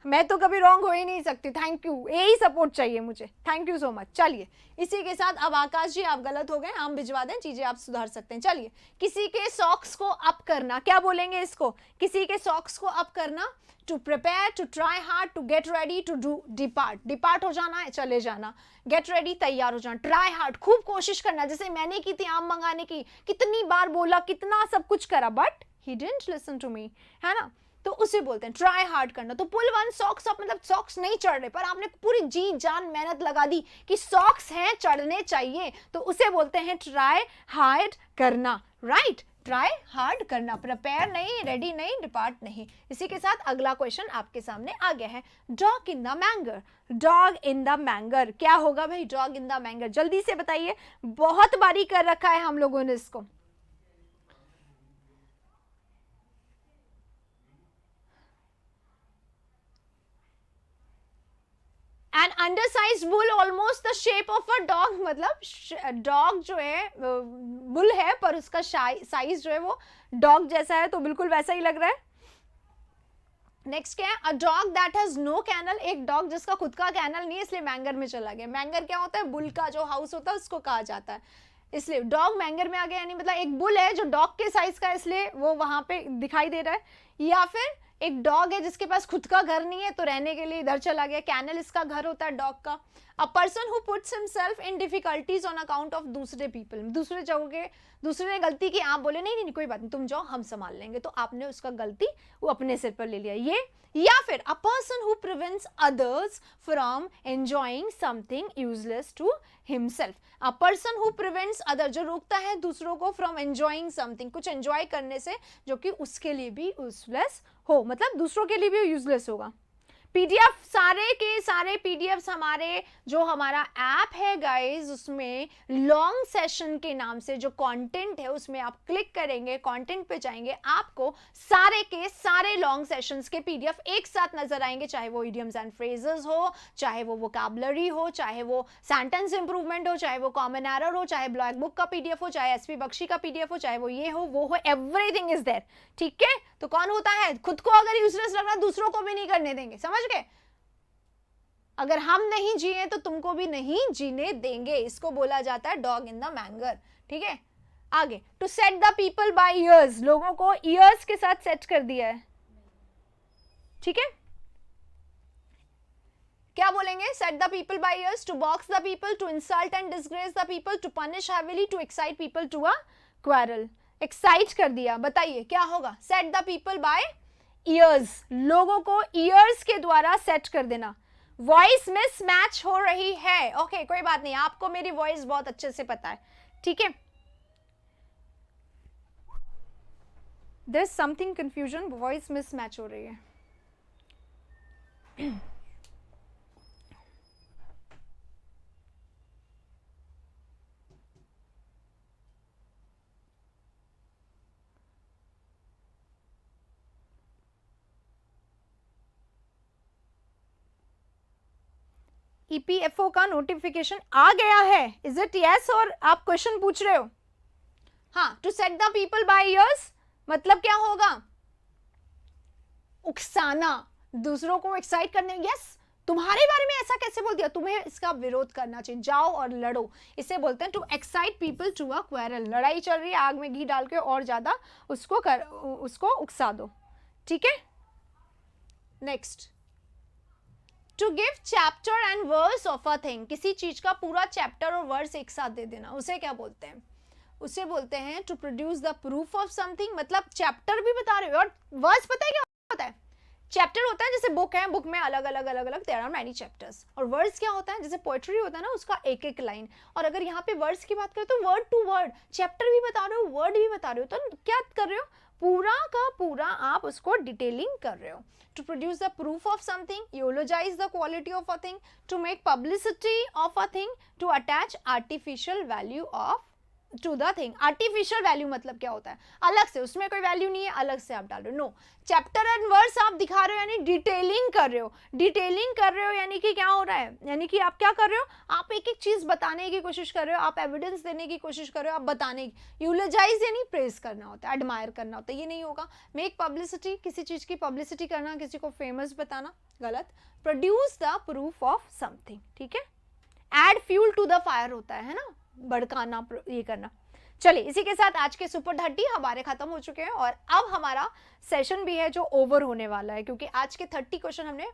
मैं तो कभी रॉन्ग हो ही नहीं सकती, थैंक यू, यही सपोर्ट चाहिए मुझे, थैंक यू सो मच। चलिए इसी के साथ अब आकाश जी आप गलत हो गए, हम भिजवा दें, चीजें आप सुधार सकते हैं। चलिए, किसी के सॉक्स को अप करना, क्या बोलेंगे इसको, किसी के सॉक्स को अप करना, to prepare, to try hard, to get ready, to do depart, depart हो जाना है, चले जाना, गेट रेडी तैयार हो जाना, ट्राई हार्ड खूब कोशिश करना, जैसे मैंने की थी आम मंगाने की, कितनी बार बोला, कितना सब कुछ करा, but he didn't listen to me, है ना, तो उसे बोलते हैं ट्राई हार्ड करना। तो पुल वन सॉक्स अप मतलब सॉक्स नहीं चढ़ रहे, पर आपने पूरी जी जान मेहनत लगा दी कि सॉक्स हैं, चढ़ने चाहिए, तो उसे बोलते हैं ट्राई हार्ड करना, राइट, ट्राई हार्ड करना, प्रिपेयर नहीं, रेडी नहीं, डिपार्ट नहीं। इसी के साथ अगला क्वेश्चन आपके सामने आ गया है, dog in the manger, dog in the manger, क्या होगा भाई डॉग इन द मैंगर, जल्दी से बताइए, बहुत बारी कर रखा है हम लोगों ने इसको। And undersized bull almost the shape of a dog, मतलब डॉग जो है बुल है पर उसका साइज जो है वो डॉग जैसा है, तो बिल्कुल वैसा ही लग रहा है। नेक्स्ट क्या है, a dog that has no kennel, एक डॉग जिसका खुद का कैनल नहीं है इसलिए मैंगर में चला गया। मैंगर क्या होता है, बुल का जो हाउस होता है उसको कहा जाता है, इसलिए डॉग मैंगर में आ गया, यानी मतलब एक बुल है जो डॉग के साइज का है इसलिए वो वहां पे दिखाई दे रहा है। या फिर एक डॉग है जिसके पास खुद का घर नहीं है तो रहने के लिए इधर चला गया, कैनल इसका घर होता है डॉग का। अ person who puts himself in difficulties on account of दूसरे पीपल, दूसरे जगह के, दूसरे ने गलती की, आप बोले नहीं नहीं कोई बात नहीं तुम जाओ हम संभाल लेंगे, तो आपने उसका गलती वो अपने सिर पर ले लिया, ये। या फिर a person who prevents others from enjoying something useless to himself, a person who prevents other, जो रोकता है दूसरों को फ्रॉम एंजॉइंग समथिंग, कुछ एंजॉय करने से जो कि उसके लिए भी यूजलेस हो, मतलब दूसरों के लिए भी यूजलेस होगा। पीडीएफ सारे के सारे पीडीएफ्स हमारे जो हमारा ऐप है गाइस, उसमें लॉन्ग सेशन के नाम से जो कंटेंट है उसमें आप क्लिक करेंगे, कंटेंट पे जाएंगे, आपको सारे के सारे लॉन्ग सेशंस के पीडीएफ एक साथ नजर आएंगे, चाहे वो इडियम्स एंड फ्रेजेस हो, चाहे वो वोकैबुलरी हो, चाहे वो सेंटेंस इंप्रूवमेंट हो, चाहे वो कॉमन एरर हो, चाहे ब्लैक बुक का पीडीएफ हो, चाहे एसपी बख्शी का पीडीएफ हो, चाहे वो ये हो वो हो, एवरीथिंग इज देयर, ठीक है। तो कौन होता है, खुद को अगर यूजलेस लगना दूसरों को भी नहीं करने देंगे, समझ गए, अगर हम नहीं जिए तो तुमको भी नहीं जीने देंगे, इसको बोला जाता है डॉग इन द मैंगर, ठीक है। आगे, to set the people by ears, लोगों को ईयर्स के साथ सेट कर दिया है, ठीक है। क्या बोलेंगे, set the people by ears, to box the people, to insult and disgrace the people, to punish heavily, to excite people to a quarrel, excite कर दिया, बताइए क्या होगा, set the people by ears, लोगों को ईयर्स के द्वारा set कर देना। वॉइस मिसमैच हो रही है, ओके कोई बात नहीं, आपको मेरी वॉइस बहुत अच्छे से पता है, ठीक है। There is something confusion, voice mismatch हो रही है। ईपीएफओ का नोटिफिकेशन आ गया है, इज इट यस, और आप क्वेश्चन पूछ रहे हो। हाँ, to set the people by ears मतलब क्या होगा, उकसाना, दूसरों को एक्साइट करने, यस तुम्हारे बारे में ऐसा कैसे बोल दिया, तुम्हें इसका विरोध करना चाहिए, जाओ और लड़ो, इसे बोलते हैं to excite people to a quarrel, लड़ाई चल रही है आग में घी डाल के और ज्यादा उसको उकसा दो, ठीक है। Next, to give chapter and verse of a thing, किसी चीज का पूरा चैप्टर और वर्स एक साथ दे देना, उसे क्या बोलते हैं, उसे बोलते हैं to produce the proof of something, मतलब चैप्टर भी बता रहे हो और वर्स पता है क्या होता है, चैप्टर होता है जैसे बुक है, बुक में अलग अलग अलग अलग देयर आर मैनी चैप्टर्स, और वर्ड्स क्या होता है, जैसे पोएट्री होता है ना उसका एक एक लाइन, और अगर यहाँ पे वर्ड्स की बात करें तो वर्ड टू वर्ड, चैप्टर भी बता रहे हो वर्ड भी बता रहे हो, तो क्या कर रहे हो, पूरा का पूरा आप उसको डिटेलिंग कर रहे हो। To produce the proof of something, eulogize the quality of a thing, to make publicity of a thing, to attach artificial value of to the thing. Artificial value मतलब क्या होता है, अलग से, उसमें कोई वैल्यू नहीं है, अलग से आप डाल रहे हो। नो, चैप्टर एंड वर्स आप दिखा रहे हो यानी डिटेलिंग कर रहे हो। डिटेलिंग कर रहे हो यानी कि क्या हो रहा है, यानी कि आप क्या कर रहे हो, आप एक एक चीज बताने की कोशिश कर रहे हो, आप एविडेंस देने की कोशिश कर रहे हो, आप बताने की। यूलोजाइज यानी प्रेज करना होता है, एडमायर करना होता है, ये नहीं होगा। मेक पब्लिसिटी, किसी चीज की पब्लिसिटी करना, किसी को फेमस बताना, गलत। Produce the proof of something, ठीक है। Add fuel to the fire होता है ना, भड़काना, ये करना। चलिए, इसी के साथ आज के सुपर 30 हमारे खत्म हो चुके हैं और अब हमारा सेशन भी है जो ओवर होने वाला है, क्योंकि आज के 30 क्वेश्चन हमने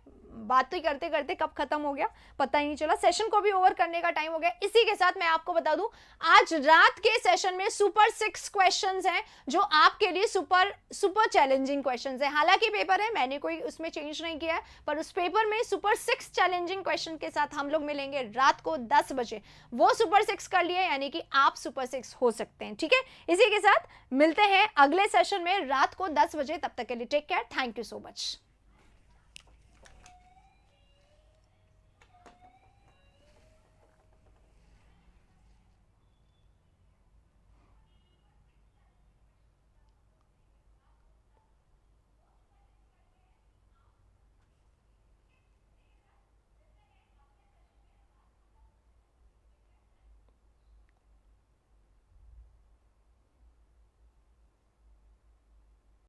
बात ही करते करते कब खत्म हो गया पता ही नहीं चला। सेशन को भी ओवर करने का टाइम हो गया। इसी के साथ मैं आपको बता दूं, आज रात के सेशन में सुपर 6 क्वेश्चंस हैं जो आपके लिए सुपर चैलेंजिंग क्वेश्चंस हैं। हालांकि पेपर है, मैंने कोई उसमें चेंज नहीं किया है, पर उस पेपर में सुपर 6 चैलेंजिंग क्वेश्चन के साथ हम लोग मिलेंगे रात को 10 बजे। वो सुपर 6 कर लिए यानी कि आप सुपर 6 हो सकते हैं, ठीक है। इसी के साथ मिलते हैं अगले सेशन में रात को 10 बजे। तब तक के लिए take care, thank you so much.